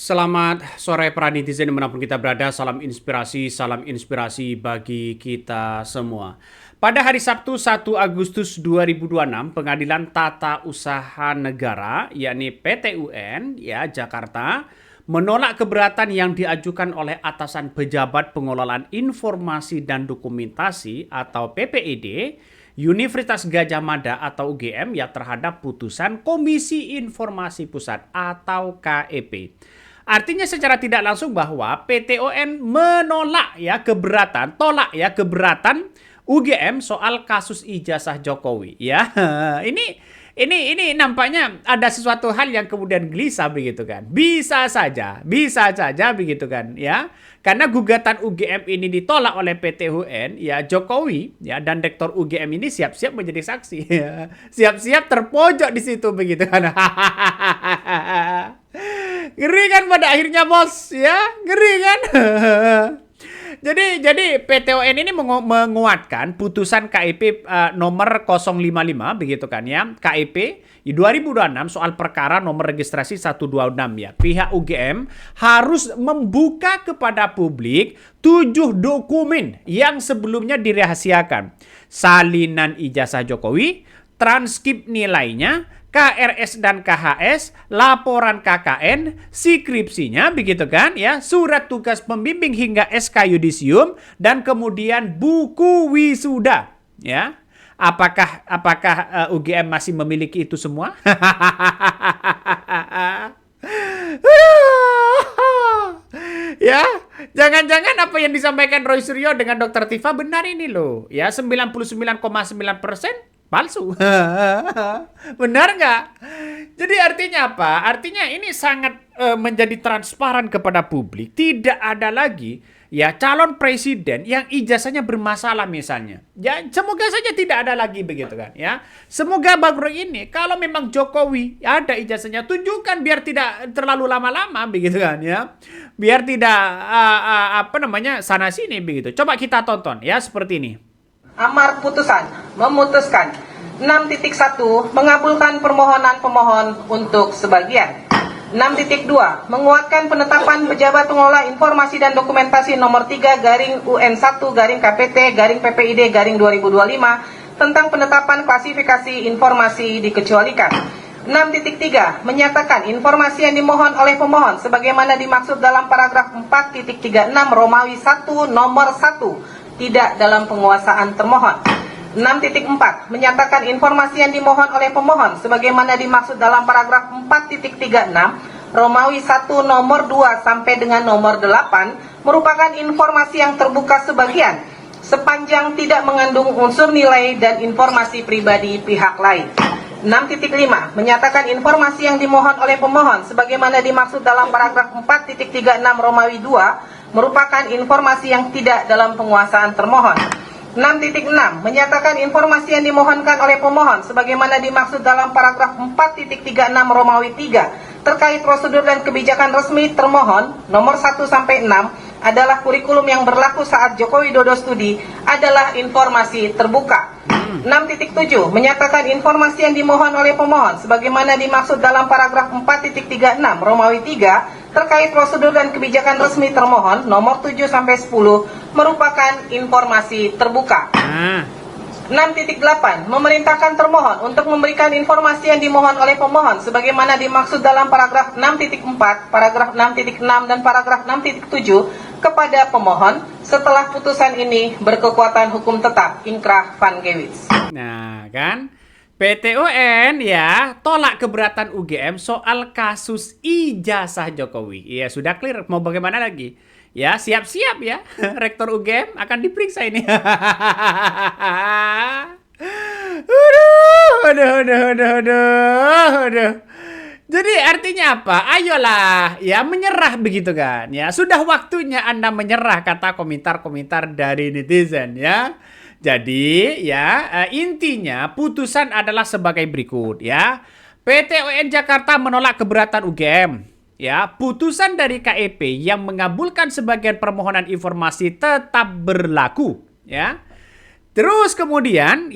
Selamat sore para netizen dimanapun kita berada, salam inspirasi bagi kita semua. Pada hari Sabtu 1 Agustus 2026, Pengadilan Tata Usaha Negara, yakni PT UN, Jakarta, menolak keberatan yang diajukan oleh atasan pejabat pengelolaan informasi dan dokumentasi atau PPID, Universitas Gadjah Mada atau UGM terhadap putusan Komisi Informasi Pusat atau KEP. Artinya secara tidak langsung bahwa PTON menolak keberatan UGM soal kasus ijazah Jokowi ya. Ini nampaknya ada sesuatu hal yang kemudian gelisah begitu kan. Bisa saja begitu kan ya. Karena gugatan UGM ini ditolak oleh PT UN, Jokowi dan Rektor UGM ini siap-siap menjadi saksi. Siap-siap terpojok di situ begitu kan. Ngeri kan pada akhirnya bos ya, ngeri kan. Jadi PTON ini menguatkan putusan KEP nomor 055 begitu kan ya. KEP 2026 soal perkara nomor registrasi 126 ya. Pihak UGM harus membuka kepada publik 7 dokumen yang sebelumnya dirahasiakan. Salinan ijazah Jokowi, transkrip nilainya, KRS dan KHS, laporan KKN, skripsinya begitu kan ya, surat tugas pembimbing hingga SK yudisium dan kemudian buku wisuda ya. Apakah UGM masih memiliki itu semua? Ya, jangan-jangan apa yang disampaikan Roy Suryo dengan Dr. Tifa benar ini loh. Ya, 99,9% palsu. Benar nggak? Jadi artinya apa? Artinya ini sangat menjadi transparan kepada publik. Tidak ada lagi calon presiden yang ijazahnya bermasalah misalnya. Ya, semoga saja tidak ada lagi begitu kan ya. Semoga baru ini kalau memang Jokowi ada ijazahnya tunjukkan biar tidak terlalu lama-lama begitu kan ya. Biar tidak sana sini begitu. Coba kita tonton ya seperti ini. Amar putusan memutuskan 6.1 mengabulkan permohonan pemohon untuk sebagian. 6.2 menguatkan penetapan pejabat pengelola informasi dan dokumentasi nomor 3/UN1/KPT/PPID/2025 tentang penetapan klasifikasi informasi dikecualikan. 6.3 menyatakan informasi yang dimohon oleh pemohon sebagaimana dimaksud dalam paragraf 4.36 Romawi 1 nomor 1 tidak dalam penguasaan termohon. 6.4 menyatakan informasi yang dimohon oleh pemohon sebagaimana dimaksud dalam paragraf 4.36 Romawi 1 nomor 2 sampai dengan nomor 8 merupakan informasi yang terbuka sebagian sepanjang tidak mengandung unsur nilai dan informasi pribadi pihak lain. 6.5 menyatakan informasi yang dimohon oleh pemohon sebagaimana dimaksud dalam paragraf 4.36 Romawi 2 merupakan informasi yang tidak dalam penguasaan termohon. 6.6 menyatakan informasi yang dimohonkan oleh pemohon sebagaimana dimaksud dalam paragraf 4.36 Romawi 3 terkait prosedur dan kebijakan resmi termohon nomor 1 sampai 6 adalah kurikulum yang berlaku saat Joko Widodo studi adalah informasi terbuka. 6.7 menyatakan informasi yang dimohon oleh pemohon sebagaimana dimaksud dalam paragraf 4.36 Romawi 3 terkait prosedur dan kebijakan resmi termohon nomor 7 sampai 10 merupakan informasi terbuka. 6.8 memerintahkan termohon untuk memberikan informasi yang dimohon oleh pemohon sebagaimana dimaksud dalam paragraf 6.4, paragraf 6.6 dan paragraf 6.7 kepada pemohon setelah putusan ini berkekuatan hukum tetap inkrah Van Gewitz. Nah, kan PTON tolak keberatan UGM soal kasus ijazah Jokowi. Ya, sudah clear, mau bagaimana lagi? Ya, siap-siap ya. Rektor UGM akan diperiksa ini. Aduh. Jadi artinya apa? Ayolah menyerah begitu kan ya. Sudah waktunya Anda menyerah, kata komentar-komentar dari netizen ya. Jadi intinya putusan adalah sebagai berikut ya. PTON Jakarta menolak keberatan UGM. Ya, putusan dari KEP yang mengabulkan sebagian permohonan informasi tetap berlaku ya. Terus kemudian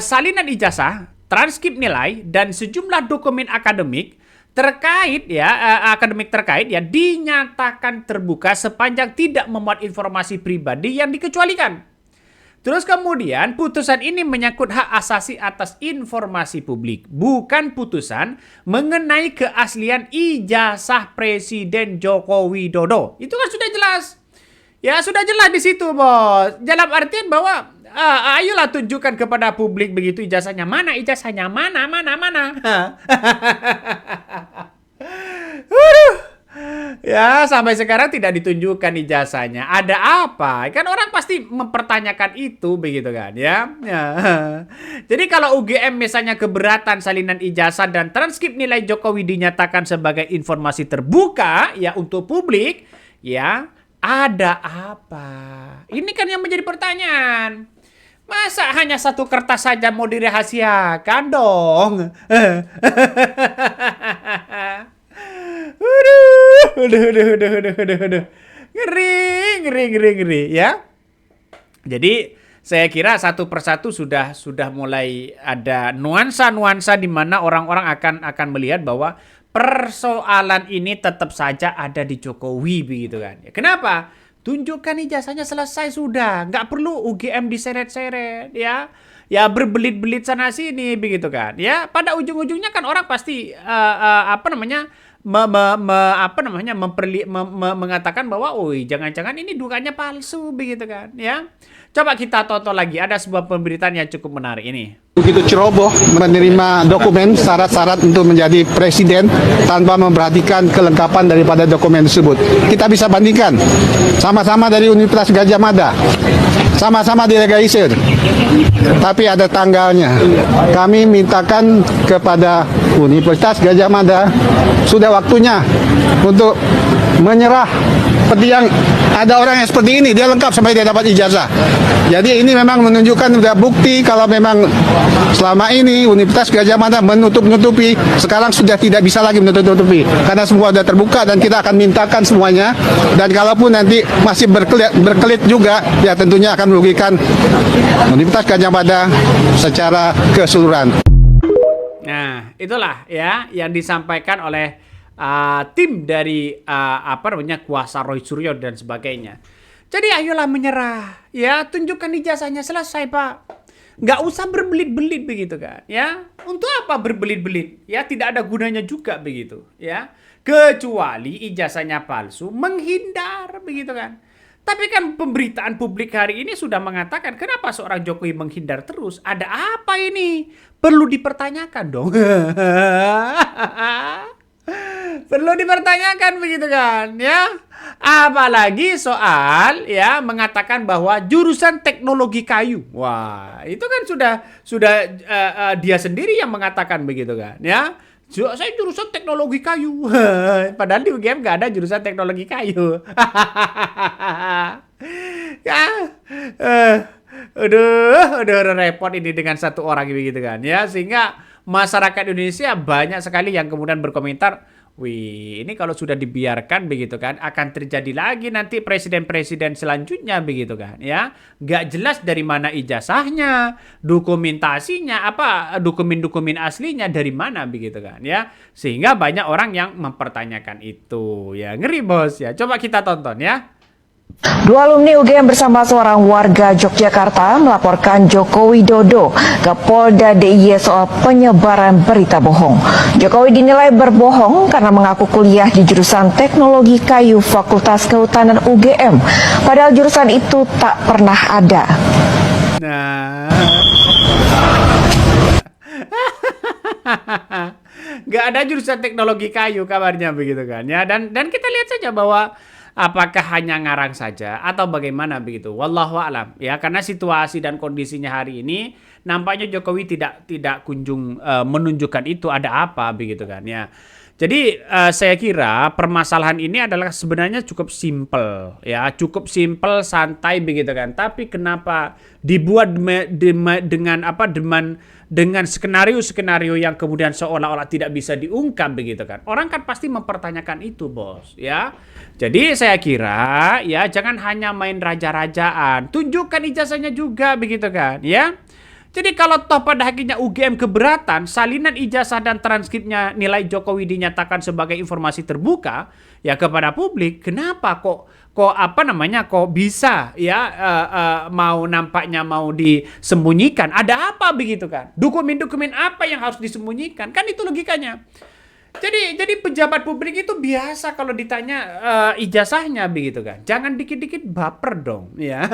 salinan ijazah, transkrip nilai dan sejumlah dokumen akademik terkait ya akademik terkait ya dinyatakan terbuka sepanjang tidak memuat informasi pribadi yang dikecualikan. Terus kemudian putusan ini menyangkut hak asasi atas informasi publik, bukan putusan mengenai keaslian ijazah Presiden Joko Widodo. Itu kan sudah jelas. Ya sudah jelas di situ, Bos. Dalam artian bahwa ayolah tunjukkan kepada publik begitu ijazahnya. Mana ijazahnya? Mana? Aduh. Ya, sampai sekarang tidak ditunjukkan ijazahnya. Ada apa? Kan orang pasti mempertanyakan itu begitu kan, ya. Jadi kalau UGM misalnya keberatan salinan ijazah dan transkrip nilai Jokowi dinyatakan sebagai informasi terbuka ya untuk publik, ya, ada apa? Ini kan yang menjadi pertanyaan. Masa hanya satu kertas saja mau dirahasiakan dong? Aduh. Ngeri ya. Jadi saya kira satu persatu sudah mulai ada nuansa-nuansa di mana orang-orang akan melihat bahwa persoalan ini tetap saja ada di Jokowi begitu kan. Kenapa? Tunjukkan ijazahnya selesai sudah, nggak perlu UGM diseret-seret ya. Ya berbelit-belit sana sini begitu kan. Ya pada ujung-ujungnya kan orang pasti mengatakan bahwa jangan-jangan ini dugaannya palsu begitu kan ya. Coba kita tonton lagi, ada sebuah pemberitaan yang cukup menarik ini. Begitu ceroboh menerima dokumen syarat-syarat untuk menjadi presiden tanpa memperhatikan kelengkapan daripada dokumen tersebut. Kita bisa bandingkan, sama-sama dari Universitas Gadjah Mada, sama-sama dilegalisir, tapi ada tanggalnya. Kami mintakan kepada Universitas Gadjah Mada, sudah waktunya untuk menyerah. Seperti yang ada orang yang seperti ini, dia lengkap sampai dia dapat ijazah. Jadi ini memang menunjukkan sudah bukti kalau memang selama ini Universitas Gadjah Mada menutup-nutupi, sekarang sudah tidak bisa lagi menutup-nutupi karena semua sudah terbuka dan kita akan mintakan semuanya. Dan kalaupun nanti masih berkelit juga, ya tentunya akan merugikan Universitas Gadjah Mada secara keseluruhan. Nah, itulah ya yang disampaikan oleh tim dari kuasa Roy Suryo dan sebagainya. Jadi ayolah menyerah, ya tunjukkan ijazahnya selesai Pak. Nggak usah berbelit-belit begitu kan, ya. Untuk apa berbelit-belit? Ya tidak ada gunanya juga begitu, ya. Kecuali ijazahnya palsu, menghindar begitu kan. Tapi kan pemberitaan publik hari ini sudah mengatakan kenapa seorang Jokowi menghindar terus? Ada apa ini? Perlu dipertanyakan dong. Perlu dipertanyakan begitu kan ya. Apalagi soal ya mengatakan bahwa jurusan teknologi kayu. Wah, itu kan sudah dia sendiri yang mengatakan begitu kan ya. Saya jurusan teknologi kayu. Padahal di UGM nggak ada jurusan teknologi kayu. Ya. Udah repot ini dengan satu orang begitu kan ya, sehingga masyarakat Indonesia banyak sekali yang kemudian berkomentar, wih ini kalau sudah dibiarkan begitu kan akan terjadi lagi nanti presiden-presiden selanjutnya begitu kan ya, nggak jelas dari mana ijazahnya, dokumentasinya apa, dokumen-dokumen aslinya dari mana begitu kan ya, sehingga banyak orang yang mempertanyakan itu ya. Ngeri bos ya. Coba kita tonton ya. Dua alumni UGM bersama seorang warga Yogyakarta melaporkan Joko Widodo ke Polda DIY soal penyebaran berita bohong. Jokowi dinilai berbohong karena mengaku kuliah di jurusan Teknologi Kayu Fakultas Kehutanan UGM, padahal jurusan itu tak pernah ada. Nah, nggak ada jurusan teknologi kayu kabarnya begitu kan ya, dan kita lihat saja bahwa apakah hanya ngarang saja atau bagaimana begitu, wallahu a'lam ya, karena situasi dan kondisinya hari ini nampaknya Jokowi tidak kunjung menunjukkan itu ada apa begitu kan ya. Jadi saya kira permasalahan ini adalah sebenarnya cukup simpel ya, cukup simpel santai begitu kan. Tapi kenapa dibuat dengan skenario-skenario yang kemudian seolah-olah tidak bisa diungkap begitu kan. Orang kan pasti mempertanyakan itu, Bos, ya. Jadi saya kira ya jangan hanya main raja-rajaan, tunjukkan ijazahnya juga begitu kan, ya. Jadi kalau toh pada akhirnya UGM keberatan, salinan ijazah dan transkripnya nilai Jokowi dinyatakan sebagai informasi terbuka ya kepada publik, kenapa kok bisa ya mau nampaknya mau disembunyikan? Ada apa begitu kan? Dokumen-dokumen apa yang harus disembunyikan? Kan itu logikanya. Jadi pejabat publik itu biasa kalau ditanya ijazahnya begitu kan. Jangan dikit-dikit baper dong, ya.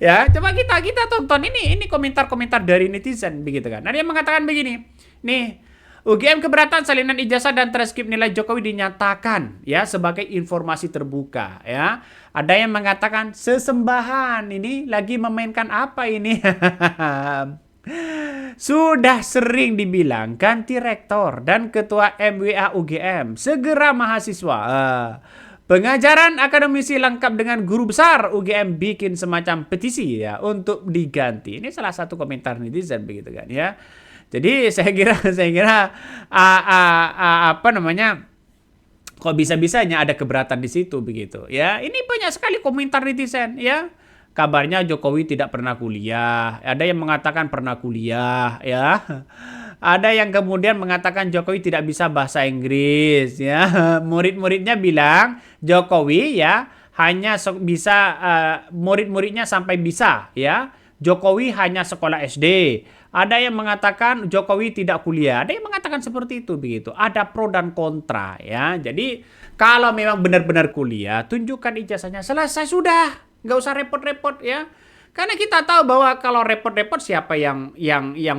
Ya, coba kita tonton ini komentar-komentar dari netizen begitu kan. Ada yang mengatakan begini. Nih, UGM keberatan salinan ijazah dan transkrip nilai Jokowi dinyatakan ya sebagai informasi terbuka ya. Ada yang mengatakan sesembahan, ini lagi memainkan apa ini? Sudah sering dibilang ganti rektor dan ketua MWA UGM, segera mahasiswa. Pengajaran akademisi lengkap dengan guru besar UGM bikin semacam petisi ya untuk diganti. Ini salah satu komentar netizen begitu kan ya. Jadi saya kira kok bisa-bisanya ada keberatan di situ begitu ya. Ini banyak sekali komentar netizen ya. Kabarnya Jokowi tidak pernah kuliah. Ada yang mengatakan pernah kuliah ya. Ada yang kemudian mengatakan Jokowi tidak bisa bahasa Inggris ya. Murid-muridnya bilang Jokowi ya hanya bisa murid-muridnya sampai bisa ya. Jokowi hanya sekolah SD. Ada yang mengatakan Jokowi tidak kuliah. Ada yang mengatakan seperti itu begitu. Ada pro dan kontra ya. Jadi kalau memang benar-benar kuliah, tunjukkan ijazahnya. Selesai sudah. Nggak usah repot-repot ya. Karena kita tahu bahwa kalau repot-repot siapa yang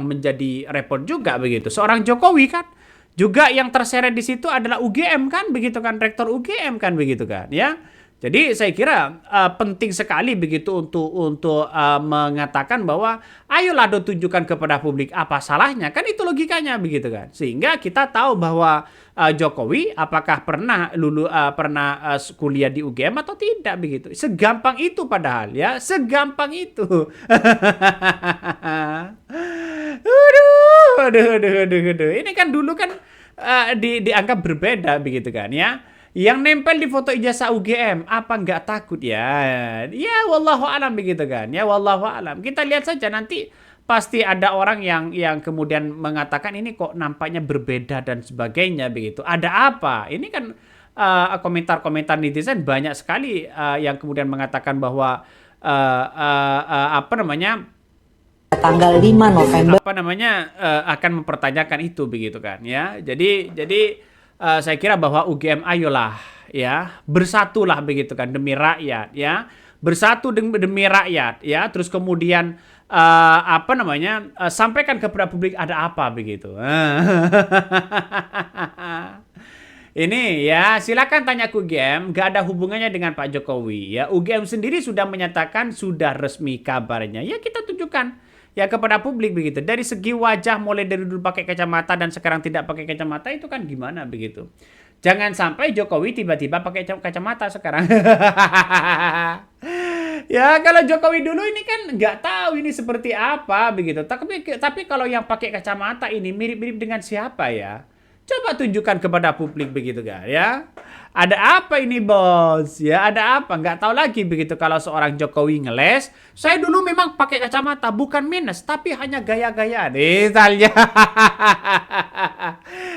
menjadi repot juga begitu. Seorang Jokowi kan juga yang terseret di situ adalah UGM kan begitu kan, rektor UGM kan begitu kan ya. Jadi saya kira penting sekali begitu untuk mengatakan bahwa ayolah tunjukkan kepada publik apa salahnya, kan itu logikanya begitu kan. Sehingga kita tahu bahwa Jokowi apakah pernah kuliah di UGM atau tidak begitu. Segampang itu padahal ya, segampang itu. Aduh. Ini kan dulu kan dianggap berbeda begitu kan ya. Yang nempel di foto ijazah UGM, apa nggak takut ya? Ya, wallahu alam begitu kan? Ya, wallahu alam. Kita lihat saja nanti pasti ada orang yang kemudian mengatakan ini kok nampaknya berbeda dan sebagainya begitu. Ada apa? Ini kan komentar-komentar netizen banyak sekali yang kemudian mengatakan bahwa tanggal 5 November akan mempertanyakan itu begitu kan ya. Jadi saya kira bahwa UGM ayolah ya, bersatulah begitu kan demi rakyat ya. Bersatu demi rakyat ya. Terus kemudian sampaikan kepada publik ada apa begitu. Ini ya, silakan tanya ke UGM, gak ada hubungannya dengan Pak Jokowi ya. UGM sendiri sudah menyatakan sudah resmi kabarnya. Ya kita tunjukkan ya kepada publik begitu. Dari segi wajah mulai dari dulu pakai kacamata dan sekarang tidak pakai kacamata itu kan gimana begitu. Jangan sampai Jokowi tiba-tiba pakai kacamata sekarang. Ya kalau Jokowi dulu ini kan nggak tahu ini seperti apa begitu. Tapi kalau yang pakai kacamata ini mirip-mirip dengan siapa ya? Coba tunjukkan kepada publik begitu kan ya. Ada apa ini bos? Ya ada apa? Nggak tahu lagi begitu kalau seorang Jokowi ngeles. Saya dulu memang pakai kacamata bukan minus tapi hanya gaya-gayaan. Misalnya,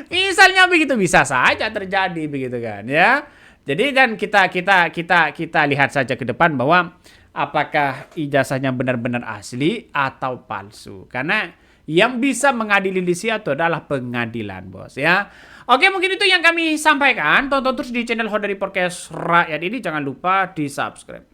misalnya begitu bisa saja terjadi begitu kan ya. Jadi dan kita lihat saja ke depan bahwa apakah ijazahnya benar-benar asli atau palsu. Karena yang bisa mengadili di situ adalah pengadilan, bos ya. Oke, mungkin itu yang kami sampaikan. Tonton terus di channel Honda Podcast Rakyat ini. Jangan lupa di subscribe.